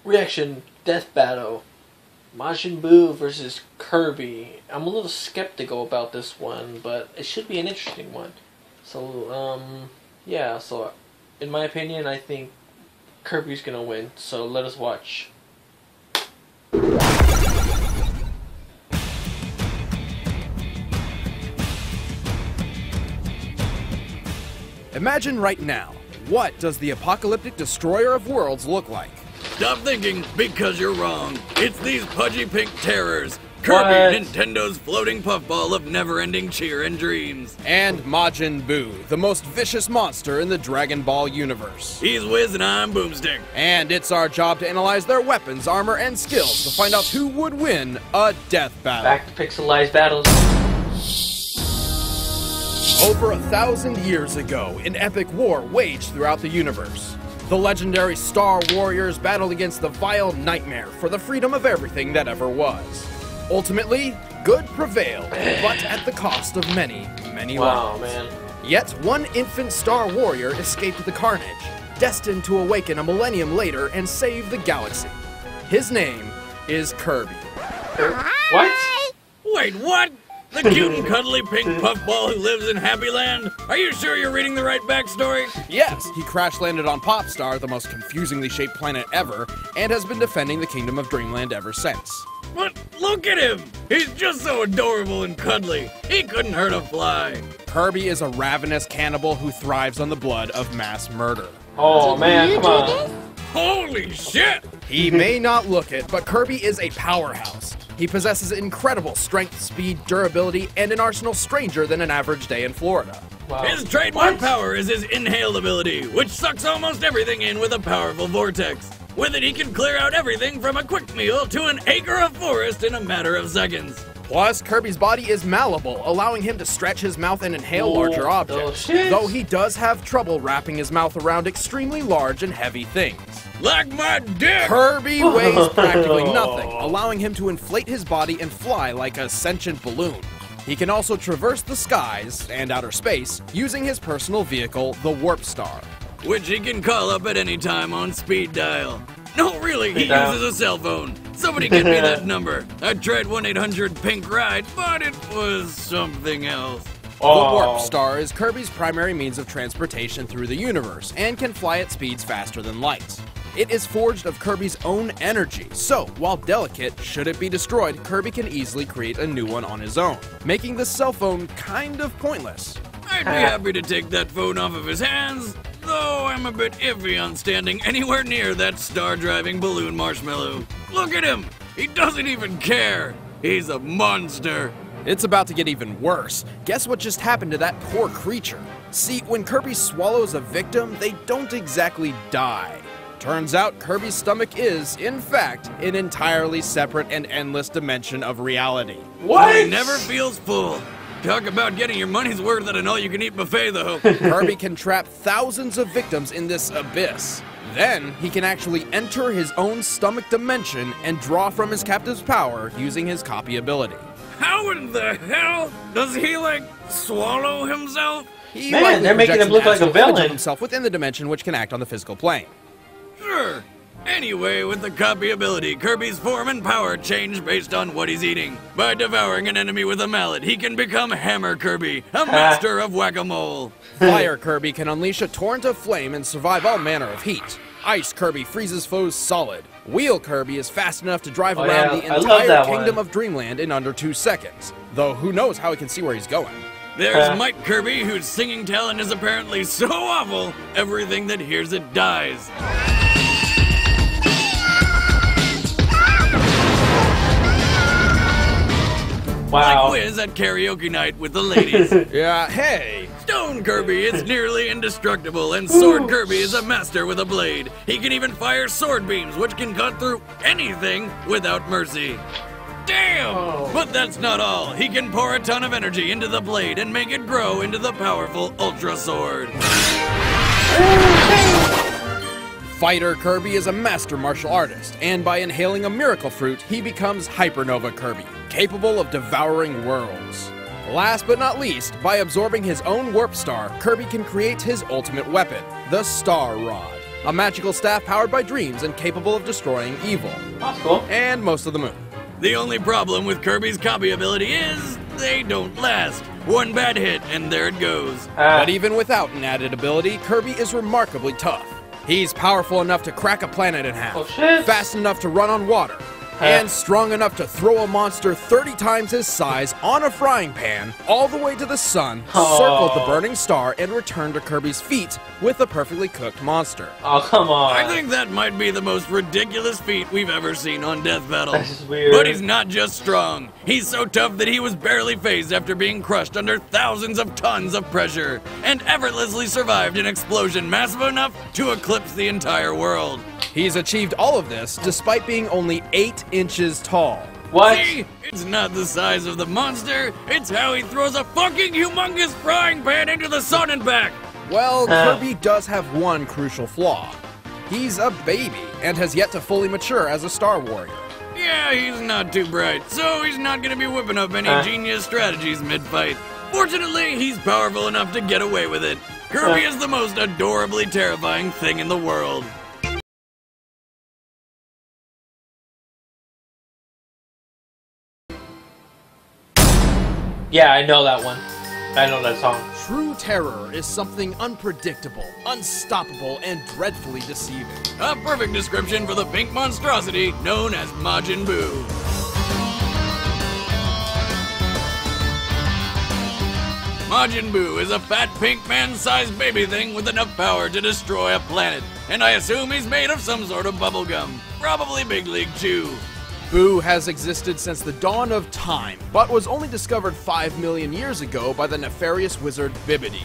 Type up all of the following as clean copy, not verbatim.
Reaction Death Battle. Majin Buu versus Kirby. I'm a little skeptical about this one, but it should be an interesting one. So, yeah, so in my opinion, I think Kirby's gonna win. So let us watch. Imagine right now, what does the apocalyptic destroyer of worlds look like? Stop thinking, because you're wrong. It's these pudgy pink terrors. Kirby, Nintendo's floating puffball of never-ending cheer and dreams. And Majin Buu, the most vicious monster in the Dragon Ball universe. He's Wiz and I'm Boomstick. And it's our job to analyze their weapons, armor, and skills to find out who would win a death battle. Back to pixelized battles. Over 1,000 years ago, an epic war waged throughout the universe. The legendary Star Warriors battled against the vile nightmare for the freedom of everything that ever was. Ultimately, good prevailed, but at the cost of many, many lives. Man. Yet one infant Star Warrior escaped the carnage, destined to awaken a millennium later and save the galaxy. His name is Kirby. What? Wait, what? The cute and cuddly pink puffball who lives in Happy Land? Are you sure you're reading the right backstory? Yes, he crash-landed on Popstar, the most confusingly shaped planet ever, and has been defending the Kingdom of Dreamland ever since. But look at him! He's just so adorable and cuddly. He couldn't hurt a fly. Kirby is a ravenous cannibal who thrives on the blood of mass murder. Oh man, come on. Holy shit! He may not look it, but Kirby is a powerhouse. He possesses incredible strength, speed, durability, and an arsenal stranger than an average day in Florida. Wow. His trademark power is his inhale ability, which sucks almost everything in with a powerful vortex. With it, he can clear out everything from a quick meal to an acre of forest in a matter of seconds. Plus, Kirby's body is malleable, allowing him to stretch his mouth and inhale larger objects, though he does have trouble wrapping his mouth around extremely large and heavy things. Like my dick! Kirby weighs practically nothing, allowing him to inflate his body and fly like a sentient balloon. He can also traverse the skies and outer space using his personal vehicle, the Warp Star, which he can call up at any time on speed dial. No, really, he uses a cell phone. Somebody get me that number. I tried 1-800-PINK-RIDE, but it was something else. The Warp Star is Kirby's primary means of transportation through the universe and can fly at speeds faster than light. It is forged of Kirby's own energy, so while delicate, should it be destroyed, Kirby can easily create a new one on his own, making the cell phone kind of pointless. I'd be happy to take that phone off of his hands, though I'm a bit iffy on standing anywhere near that star-driving balloon marshmallow. Look at him! He doesn't even care! He's a monster! It's about to get even worse. Guess what just happened to that poor creature? See, when Kirby swallows a victim, they don't exactly die. Turns out Kirby's stomach is, in fact, an entirely separate and endless dimension of reality. What? He never feels full. Talk about getting your money's worth at an all-you-can-eat buffet, though. Kirby can trap thousands of victims in this abyss. Then, he can actually enter his own stomach dimension and draw from his captive's power using his copy ability. How in the hell does he, swallow himself? Man, they're making him look like a villain. Of himself within the dimension which can act on the physical plane. Sure. Anyway, with the copy ability, Kirby's form and power change based on what he's eating. By devouring an enemy with a mallet, he can become Hammer Kirby, a master of whack-a-mole. Fire Kirby can unleash a torrent of flame and survive all manner of heat. Ice Kirby freezes foes solid. Wheel Kirby is fast enough to drive around the entire Kingdom of Dreamland in under 2 seconds. Though who knows how he can see where he's going. There's Mike Kirby, whose singing talent is apparently so awful, everything that hears it dies. Wow. Like Wiz at karaoke night with the ladies. Yeah, hey! Stone Kirby is nearly indestructible, and Sword Kirby is a master with a blade. He can even fire sword beams, which can cut through anything without mercy. Damn! But that's not all. He can pour a ton of energy into the blade and make it grow into the powerful Ultra Sword. Fighter Kirby is a master martial artist, and by inhaling a miracle fruit, he becomes Hypernova Kirby, capable of devouring worlds. Last but not least, by absorbing his own Warp Star, Kirby can create his ultimate weapon, the Star Rod. a magical staff powered by dreams and capable of destroying evil. That's cool. And most of the moon. The only problem with Kirby's copy ability is they don't last. One bad hit and there it goes. But even without an added ability, Kirby is remarkably tough. He's powerful enough to crack a planet in half, fast enough to run on water, and strong enough to throw a monster 30 times his size on a frying pan all the way to the sun, circle the burning star, and return to Kirby's feet with a perfectly cooked monster. Oh, come on. I think that might be the most ridiculous feat we've ever seen on Death Battle. That's weird. But he's not just strong. He's so tough that he was barely phased after being crushed under thousands of tons of pressure, and effortlessly survived an explosion massive enough to eclipse the entire world. He's achieved all of this despite being only 8 inches tall. What? See? It's not the size of the monster, it's how he throws a fucking humongous frying pan into the sun and back! Well, Kirby does have one crucial flaw. He's a baby and has yet to fully mature as a Star Warrior. Yeah, he's not too bright, so he's not gonna be whipping up any genius strategies mid-fight. Fortunately, he's powerful enough to get away with it. Kirby is the most adorably terrifying thing in the world. Yeah, I know that one. I know that song. True terror is something unpredictable, unstoppable, and dreadfully deceiving. A perfect description for the pink monstrosity known as Majin Buu. Majin Buu is a fat pink man-sized baby thing with enough power to destroy a planet, and I assume he's made of some sort of bubblegum, probably Big League Chew. Buu has existed since the dawn of time, but was only discovered 5 million years ago by the nefarious wizard Bibbidi.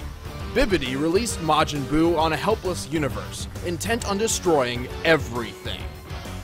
Bibbidi released Majin Buu on a helpless universe, intent on destroying everything.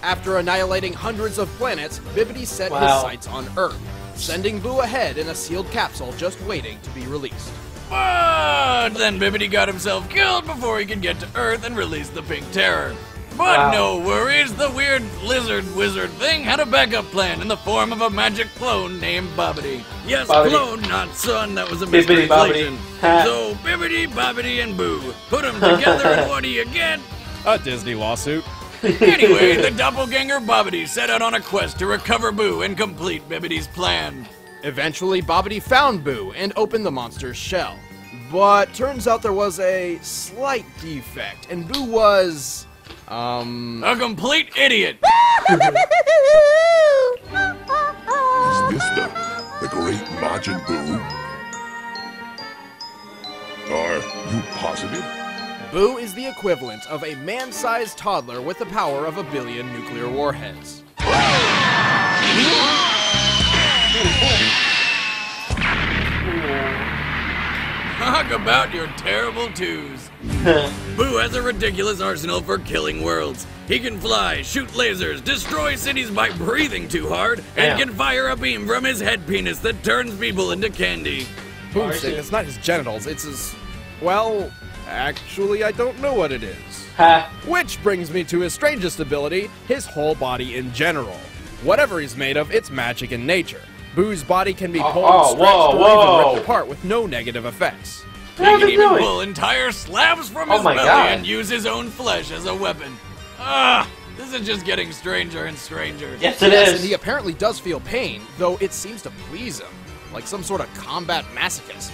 After annihilating hundreds of planets, Bibbidi set his sights on Earth, sending Buu ahead in a sealed capsule just waiting to be released. But then Bibbidi got himself killed before he could get to Earth and release the Pink Terror. But no worries, the weird lizard wizard thing had a backup plan in the form of a magic clone named Bobbidi. Yes, clone, not son, that was a mistranslation. So Bibbidi, Bobbidi, and Boo. Put them together and what do you get? A Disney lawsuit. Anyway, the doppelganger Bobbidi set out on a quest to recover Boo and complete Bibbidi's plan. Eventually, Bobbidi found Boo and opened the monster's shell. But turns out there was a slight defect, and Boo was... a complete idiot! Is this the great Majin Buu? Are you positive? Boo is the equivalent of a man-sized toddler with the power of 1 billion nuclear warheads. Talk about your terrible twos. Boo has a ridiculous arsenal for killing worlds. He can fly, shoot lasers, destroy cities by breathing too hard, and can fire a beam from his head penis that turns people into candy. Boomstick, it's not his genitals, it's his... Well, actually, I don't know what it is. Which brings me to his strangest ability, his whole body in general. Whatever he's made of, it's magic in nature. Boo's body can be pulled, stretched, or even ripped apart with no negative effects. He can even pull entire slabs from his belly and use his own flesh as a weapon. Ah, this is just getting stranger and stranger. Yes, it is. And he apparently does feel pain, though it seems to please him, like some sort of combat masochist.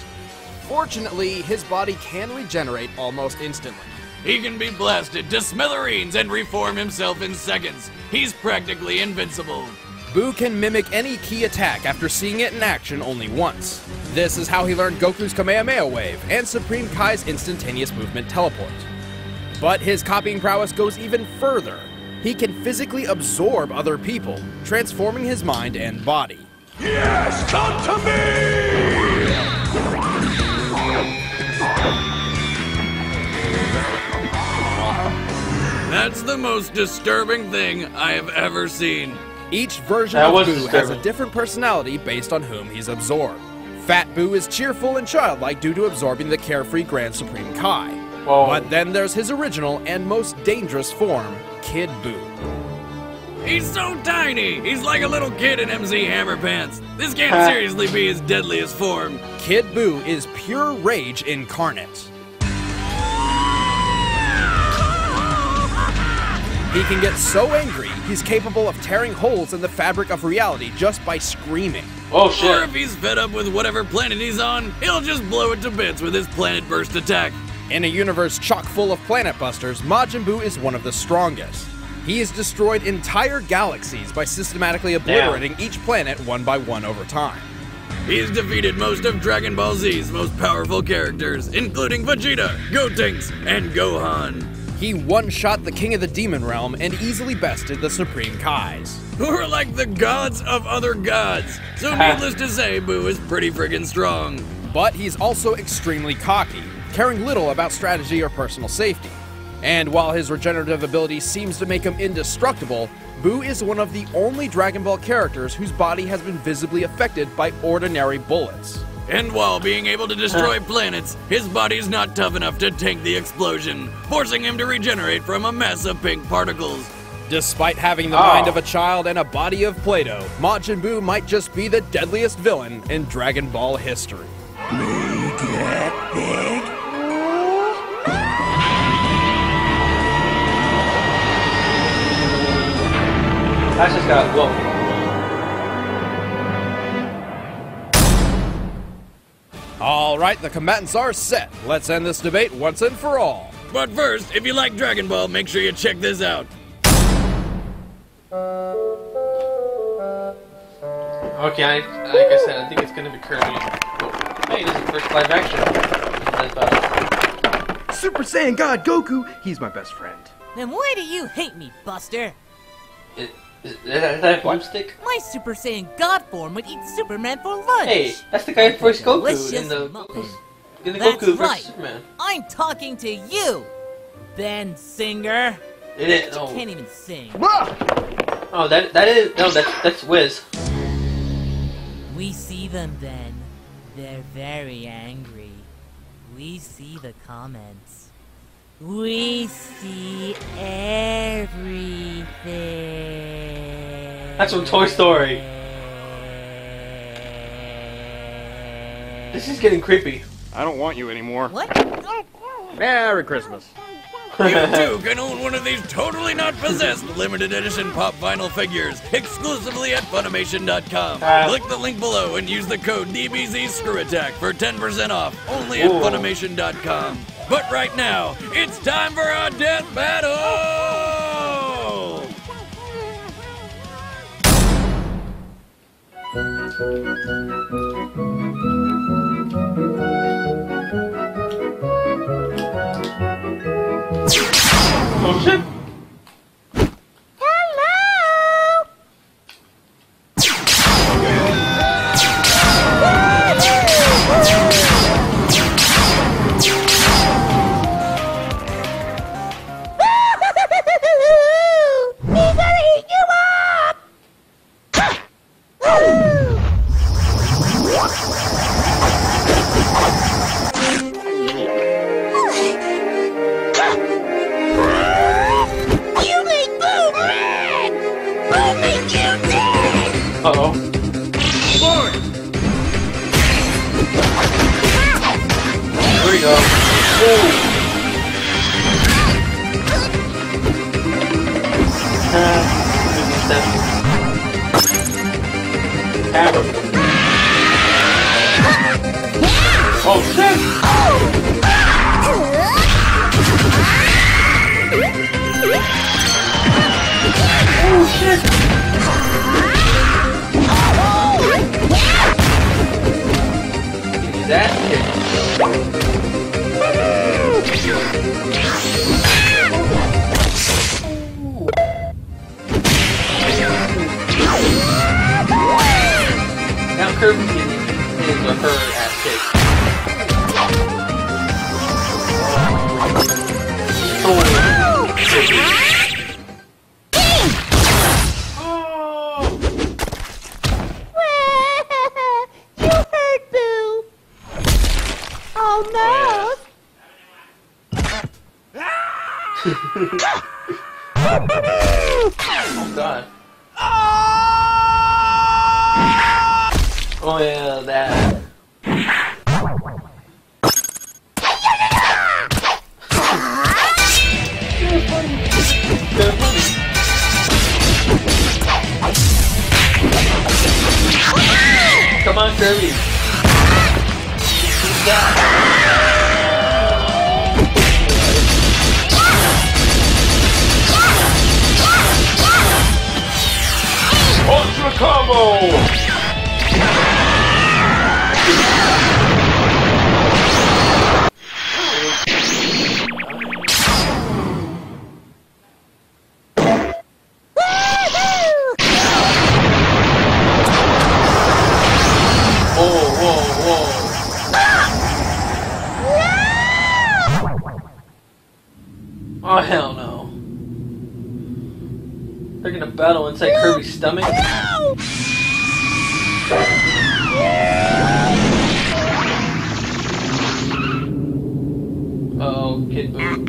Fortunately, his body can regenerate almost instantly. He can be blasted to smithereens and reform himself in seconds. He's practically invincible. Boo can mimic any key attack after seeing it in action only once. This is how he learned Goku's Kamehameha Wave and Supreme Kai's instantaneous movement teleport. But his copying prowess goes even further. He can physically absorb other people, transforming his mind and body. Yes, come to me! That's the most disturbing thing I have ever seen. Each version of Boo has a different personality based on whom he's absorbed. Fat Boo is cheerful and childlike due to absorbing the carefree Grand Supreme Kai. But then there's his original and most dangerous form, Kid Boo. He's so tiny! He's like a little kid in MC Hammer Pants. This can't seriously be his deadliest form. Kid Boo is pure rage incarnate. He can get so angry, he's capable of tearing holes in the fabric of reality just by screaming. Oh shit. Or if he's fed up with whatever planet he's on, he'll just blow it to bits with his planet burst attack. In a universe chock full of planet busters, Majin Buu is one of the strongest. He has destroyed entire galaxies by systematically obliterating each planet one by one over time. He's defeated most of Dragon Ball Z's most powerful characters, including Vegeta, Gotenks, and Gohan. He one-shot the King of the Demon Realm and easily bested the Supreme Kais. Who are like the gods of other gods. So needless to say, Buu is pretty friggin' strong. But he's also extremely cocky, caring little about strategy or personal safety. And while his regenerative ability seems to make him indestructible, Buu is one of the only Dragon Ball characters whose body has been visibly affected by ordinary bullets. And while being able to destroy planets, his body's not tough enough to tank the explosion, forcing him to regenerate from a mess of pink particles. Despite having the mind of a child and a body of Play-Doh, Majin Buu might just be the deadliest villain in Dragon Ball history. I just got whoa. All right, the combatants are set. Let's end this debate once and for all. But first, if you like Dragon Ball, make sure you check this out. Okay, like I said, I think it's gonna be Kirby. Oh, hey, this is the first live action. Super Saiyan God Goku, he's my best friend. Then why do you hate me, Buster? Is that boomstick? My Super Saiyan God form would eat Superman for lunch. Hey, that's the guy who voiced Goku Delicious in the muffin. Goku That's vs right. Superman. I'm talking to you, Ben Singer. It is. You Oh, can't even sing. oh, that is no, that's Wiz. We see them, Ben. They're very angry. We see the comments. We see everything. That's from Toy Story. This is getting creepy. I don't want you anymore. What? Merry Christmas. You too can own one of these totally not possessed limited edition pop vinyl figures exclusively at Funimation.com. Click the link below and use the code DBZScrewAttack for 10% off only at Funimation.com. But right now, it's time for our death battle! Oh shit! Uh-oh. Here we go. Oh shit! Oh shit! That hit. Now Kirby getting his or her ass kicked. Oh. Oh god. Oh yeah, that. Come on, Kirby. Keep that. Ultra combo! Oh, hell no. They're gonna battle inside Kirby's stomach? Uh-oh, Kid Buu.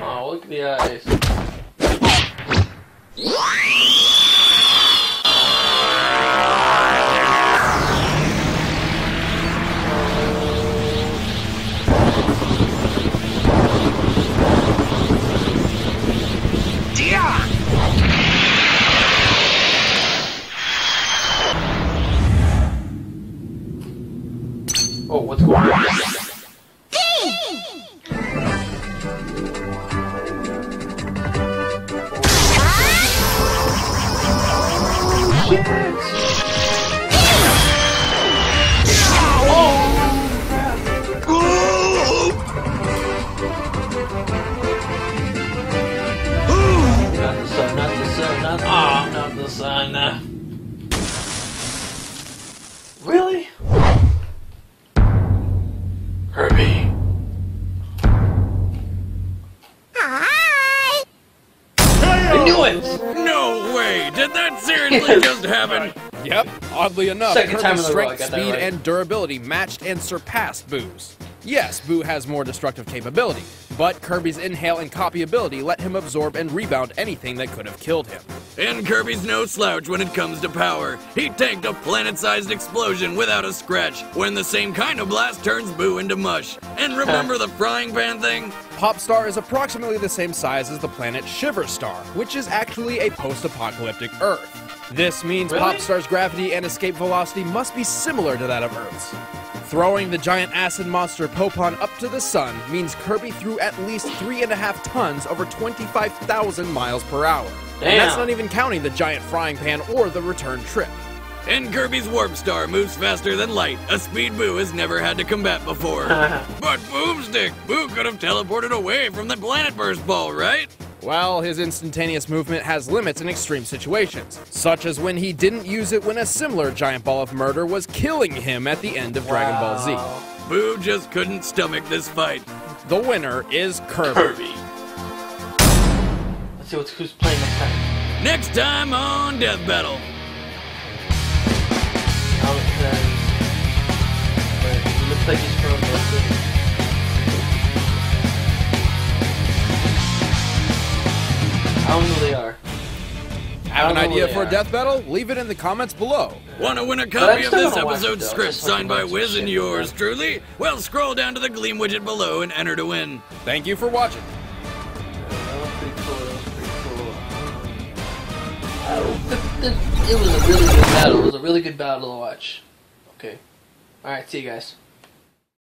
Oh, look at the eyes. Oh, what's going on? Not the sun. Really? Kirby. Hi! I knew it! No way! Did that seriously just happen? Yep, oddly enough, Second time Kirby's in a row I strength, got that speed, right. and durability matched and surpassed Boo's. Yes, Buu has more destructive capability, but Kirby's inhale and copy ability let him absorb and rebound anything that could have killed him. And Kirby's no slouch when it comes to power. He tanked a planet-sized explosion without a scratch, when the same kind of blast turns Buu into mush. And remember the frying pan thing? Popstar is approximately the same size as the planet Shiverstar, which is actually a post-apocalyptic Earth. This means Really? Popstar's gravity and escape velocity must be similar to that of Earth's. Throwing the giant acid monster Popon up to the sun means Kirby threw at least 3.5 tons over 25,000 miles per hour. And that's Damn. not even counting the giant frying pan or the return trip. And Kirby's Warp Star moves faster than light, a speed Buu has never had to combat before. But Boomstick, Buu could have teleported away from the Planet Burst Ball, right? Well, his instantaneous movement has limits in extreme situations, such as when he didn't use it when a similar giant ball of murder was killing him at the end of Dragon Ball Z. Buu just couldn't stomach this fight. The winner is Kirby. Let's see who's playing this time. Next time on Death Battle. It looks like he's from Brooklyn. I don't know who they are. Have an idea for a death battle? Leave it in the comments below. Want to win a copy of this still wanna watch it, episode's though. script Just fucking signed by watch Wiz some and shit, yours man. truly? Well, scroll down to the Gleam widget below and enter to win. Thank you for watching. That was pretty cool. It was a really good battle. It was a really good battle to watch. Okay. Alright, see you guys.